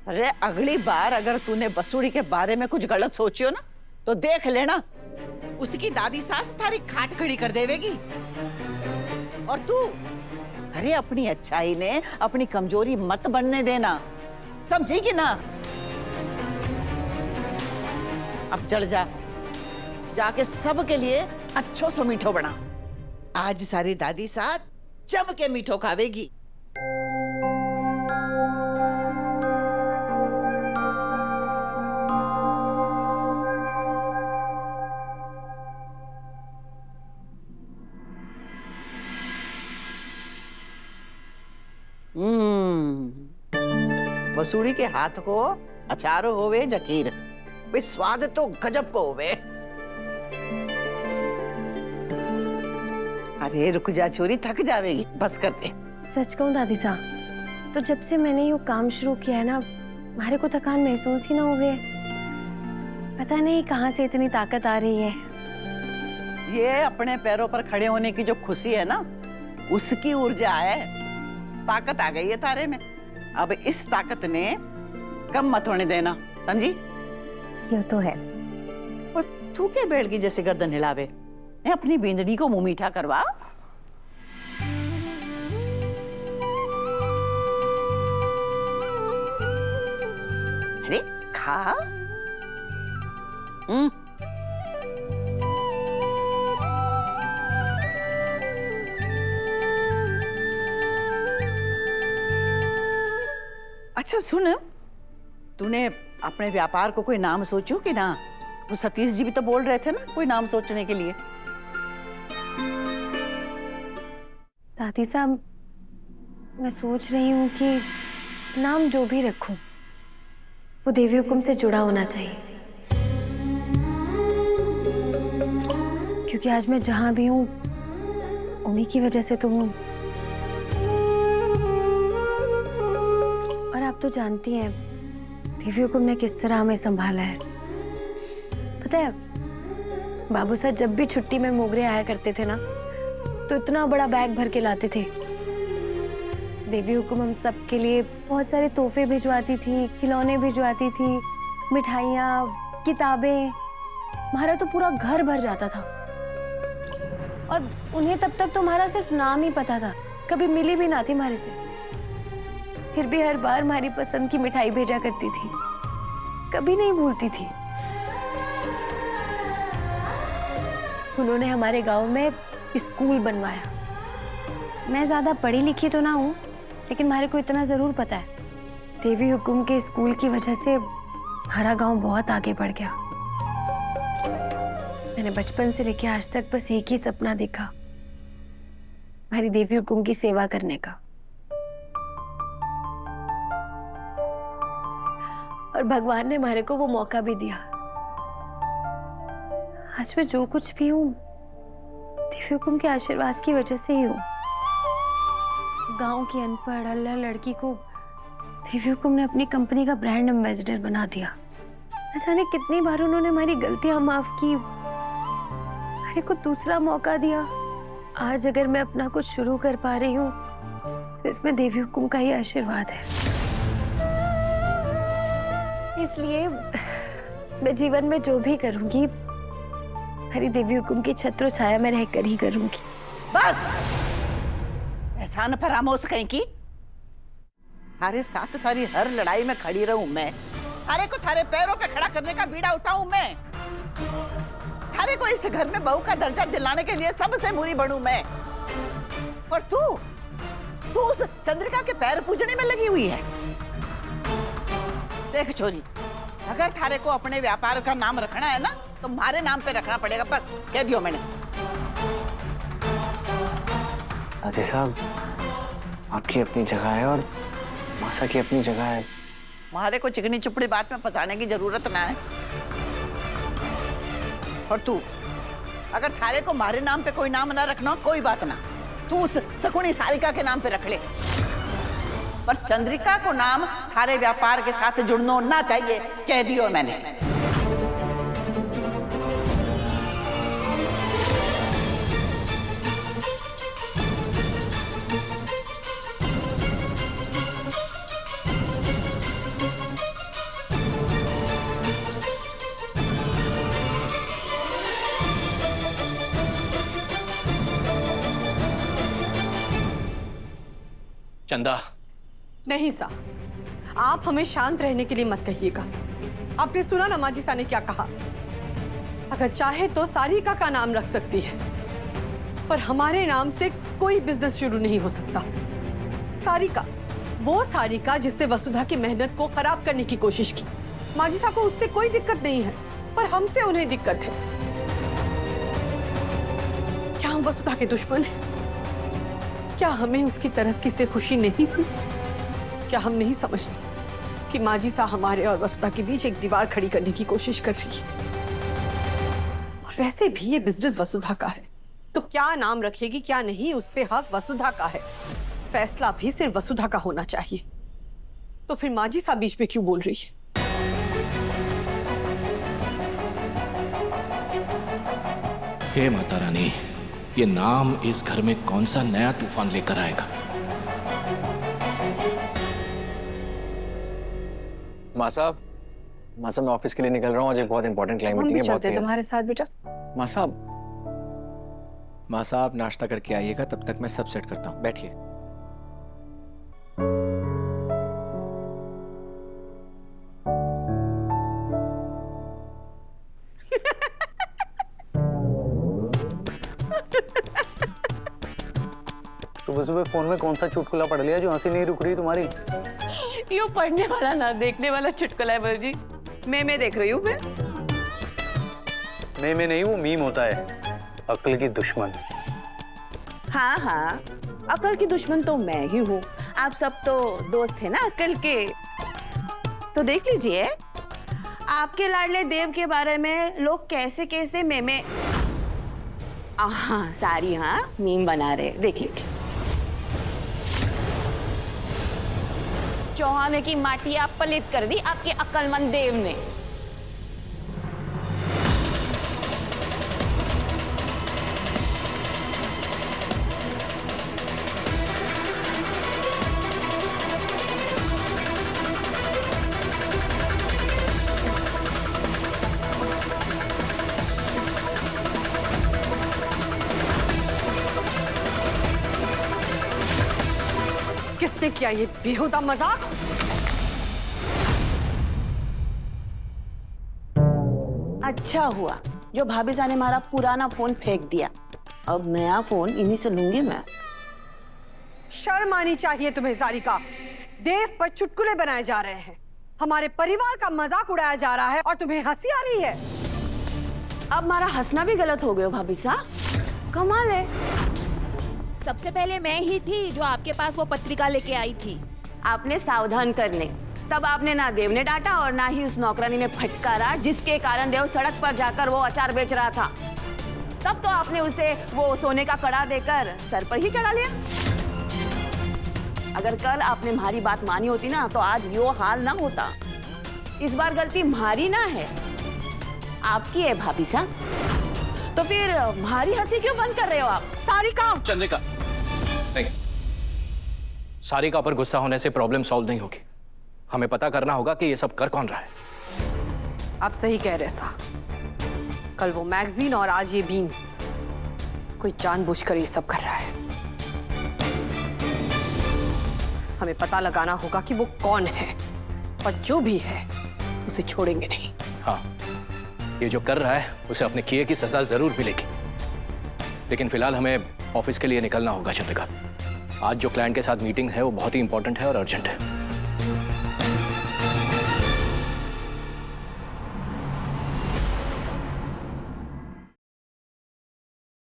अरे अगली बार अगर तूने बसूड़ी के बारे में कुछ गलत सोचियो ना तो देख लेना, उसकी दादी सास थारी खाट खड़ी कर देवेगी। और तू, अरे अपनी अच्छाई ने अपनी कमजोरी मत बनने देना, समझेगी ना? अब चढ़ जा, जाके सबके लिए अच्छो सो मीठो बना। आज सारी दादी साथ जम के मीठो खावेगी। बसूड़ी के हाथ को अचारो होवे जकीर, भाई स्वाद तो गजब को होवे। अरे रुक जा छोरी, थक जावेगी, बस कर दे। सच कहूं दादी साहब, तो जब से मैंने ये काम शुरू किया है ना, हमारे को थकान महसूस ही ना हुए। पता नहीं कहाँ से इतनी ताकत आ रही है। ये अपने पैरों पर खड़े होने की जो खुशी है ना, उसकी ऊर्जा है। ताकत आ गई है तारे में। अब इस ताकत ने कम मत होने देना, समझी? ये तो है। और तू क्या बैठ की जैसे गर्दन हिलावे? अपनी बींदड़ी को मुंह मीठा करवा। अरे खा। अच्छा सुन, तूने अपने व्यापार को कोई नाम सोचो कि ना? वो सतीश जी भी तो बोल रहे थे ना कोई नाम सोचने के लिए। दादी साहब, मैं सोच रही हूँ कि नाम जो भी रखूं, वो देवी हुक्म से जुड़ा होना चाहिए। क्योंकि आज मैं जहां भी हूँ, उन्हीं की वजह से तो हूँ। और आप तो जानती हैं देवी हुक्म ने किस तरह हमें संभाला है। पता है, बाबू साहब जब भी छुट्टी में मोगरे आया करते थे ना, तो इतना बड़ा बैग भर के लाते थे। देवी हुक्म हम सबके लिए बहुत सारे तोहफे भिजवाती थी, खिलौने भिजवाती थी, मिठाइयाँ, किताबें। हमारा तो पूरा घर भर जाता था। और उन्हें तब तक तो हमारा सिर्फ नाम ही पता था, कभी मिली भी ना थी हमारे से। फिर भी हर बार हमारी पसंद की मिठाई भेजा करती थी, कभी नहीं भूलती थी। उन्होंने हमारे गांव में स्कूल बनवाया। मैं ज्यादा पढ़ी लिखी तो ना हूँ, लेकिन हमारे को इतना जरूर पता है, देवी हुक्म के स्कूल की वजह से हमारा गांव बहुत आगे बढ़ गया। मैंने बचपन से लेकर आज तक बस एक ही सपना देखा, हमारी देवी हुक्म की सेवा करने का। और भगवान ने हमारे को वो मौका भी दिया। आज मैं जो कुछ भी हूँ, देवी हुक्म के आशीर्वाद की वजह से ही हूँ। गांव की अनपढ़ अल्लड़ लड़की को देवी हुक्म ने अपनी कंपनी का ब्रांड एम्बेसडर बना दिया। न जाने कितनी बार उन्होंने हमारी गलतियां माफ की, हमारे को दूसरा मौका दिया। आज अगर मैं अपना कुछ शुरू कर पा रही हूँ, तो इसमें देवी हुक्म का ही आशीर्वाद है। इसलिए मैं जीवन में जो भी करूंगी, हरी देवी हुक्म की छत्र छाया में रहकर ही करूंगी। बस एहसान फरामोश कहीं की। थारे साथ थारी हर लड़ाई में खड़ी रहूं मैं, थारे को थारे पैरों पे खड़ा करने का बीड़ा उठाऊं मैं, थारे को इस घर में बहू का दर्जा दिलाने के लिए सबसे बुरी बनूं मैं। और तू उस चंद्रिका के पैर पूजने में लगी हुई है। देख छोरी, अगर थारे को अपने व्यापार का नाम रखना है ना, तो हमारे नाम पे रखना पड़ेगा, बस कह दियो मैंने। दादी साहब, आपकी अपनी जगह है और मासा की अपनी जगह है। हमारे को चिकनी चुपड़ी बात में फंसाने की जरूरत ना है। और तू, अगर थारे को हमारे नाम पे कोई नाम ना रखना, कोई बात ना, तू उस शकुनी सारिका के नाम पे रख ले। पर चंद्रिका को नाम थारे व्यापार के साथ जुड़ना ना चाहिए, कह दियो मैंने। चंदा, नहीं सा, आप हमें शांत रहने के लिए मत कहिएगा। आपने सुना ना माजी सा ने क्या कहा? अगर चाहे तो सारिका का नाम रख सकती है, पर हमारे नाम से कोई बिजनेस शुरू नहीं हो सकता। सारिका, वो सारिका जिसने वसुधा की मेहनत को खराब करने की कोशिश की। माजी सा को उससे कोई दिक्कत नहीं है, पर हमसे उन्हें दिक्कत है। क्या हम वसुधा के दुश्मन हैं? क्या हमें उसकी तरक्की से खुशी नहीं हुई? क्या हम नहीं समझते कि माजी सा हमारे और वसुधा के बीच एक दीवार खड़ी करने की कोशिश कर रही है? और वैसे भी ये बिजनेस वसुधा का है, तो क्या नाम रखेगी क्या नहीं, उस पे हक वसुधा का है। फैसला भी सिर्फ वसुधा का होना चाहिए। तो फिर माजी सा बीच में क्यों बोल रही है? हे माता रानी, ये नाम इस घर में कौन सा नया तूफान लेकर आएगा? माँ साहब, मैं ऑफिस के लिए निकल रहा हूँ। आज एक बहुत इंपॉर्टेंट क्लाइंट मीटिंग है। बहुत तुम्हारे साथ बेटा। माँ साहब नाश्ता करके आइएगा, तब तक मैं सब सेट करता हूँ। बैठिए। सुबह सुबह फोन में कौन सा चुटकुला पढ़ लिया जो हंसी नहीं रुक रही तुम्हारी? यो पढ़ने वाला ना देखने वाला चुटकुला है बरजी। मैं देख रही हूँ। मैं नहीं, वो मीम होता है, अक्ल की दुश्मन। हाँ हाँ, अकल की दुश्मन तो मैं ही हूँ। आप सब तो दोस्त हैं ना अकल के। तो देख लीजिए, आपके लाडले देव के बारे में लोग कैसे कैसे मेमे हाँ सारी हाँ मीम बना रहे, देख लीजिए। चौहाने की माटी आप पलित कर दी आपके अक्लमंद देव ने। किसने किया ये बेहुदा मजाक? अच्छा हुआ जो भाभी सा ने हमारा पुराना फोन फेंक दिया। अब नया फोन इन्हीं से लूंगी मैं। शर्म आनी चाहिए तुम्हें सारिका। देव पर चुटकुले बनाए जा रहे हैं, हमारे परिवार का मजाक उड़ाया जा रहा है और तुम्हें हंसी आ रही है। अब हमारा हंसना भी गलत हो गया भाभी सा, कमाल है। सबसे पहले मैं ही थी जो आपके पास वो पत्रिका लेके आई थी। आपने सावधान करने, तब आपने ना देव ने डांटा और ना ही उस नौकरानी ने फटकारा जिसके कारण देव सड़क पर जाकर वो अचार बेच रहा था। तब तो आपने उसे वो सोने का कड़ा देकर सर पर ही चढ़ा लिया। अगर कल आपने हमारी बात मानी होती ना तो आज यो हाल ना होता। इस बार गलती हमारी ना है, आपकी है भाभी सा। तो फिर हमारी हंसी क्यों बंद कर रहे हो आप? सारिका! चंद्रिका, नहीं, सारिका पर गुस्सा होने से प्रॉब्लम सॉल्व नहीं होगी। हमें पता करना होगा कि ये सब कर कौन रहा है। आप सही कह रहे सा। कल वो मैगजीन और आज ये बीम्स, कोई जानबूझकर ये सब कर रहा है। हमें पता लगाना होगा कि वो कौन है, और जो भी है उसे छोड़ेंगे नहीं। हाँ, ये जो कर रहा है उसे अपने किए की सजा जरूर मिलेगी। लेकिन फिलहाल हमें ऑफिस के लिए निकलना होगा चंद्रिका। आज जो क्लाइंट के साथ मीटिंग है वो बहुत ही इंपॉर्टेंट है और अर्जेंट है।